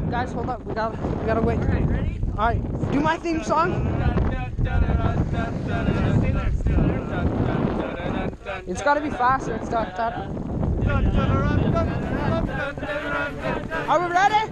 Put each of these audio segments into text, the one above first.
Guys, hold up. We gotta wait. Alright, ready? Alright, do my theme song. It's gotta be faster. It's dot dot. Are we ready?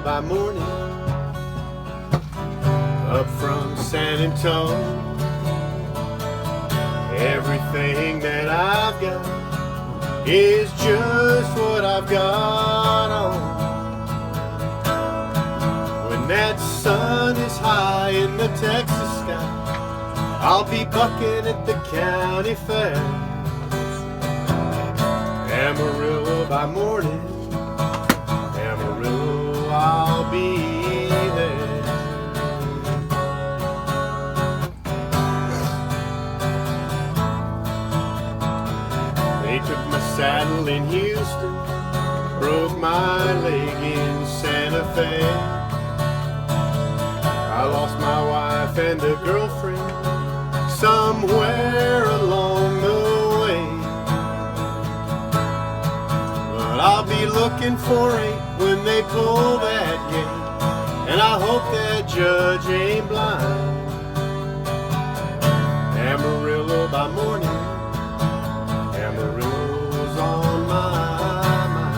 By morning, up from San Antonio, everything that I've got is just what I've got on. When that sun is high in the Texas sky, I'll be bucking at the county fair. Amarillo by morning, Amarillo I'll be there. They took my saddle in Houston, broke my leg in Santa Fe. I lost my wife and a girlfriend somewhere along the way. But I'll be looking for it when they pull that gate, and I hope that judge ain't blind. Amarillo by morning, Amarillo's on my mind.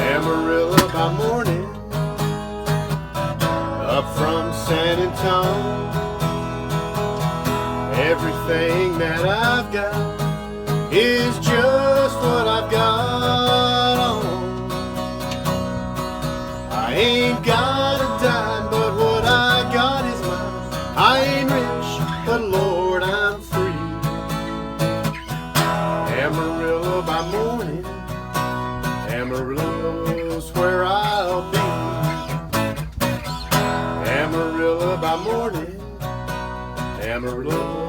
Amarillo by morning, up from San Antonio, everything that I've got is just what I've got on. Amarillo by morning, Amarillo's where I'll be. Amarillo by morning, Amarillo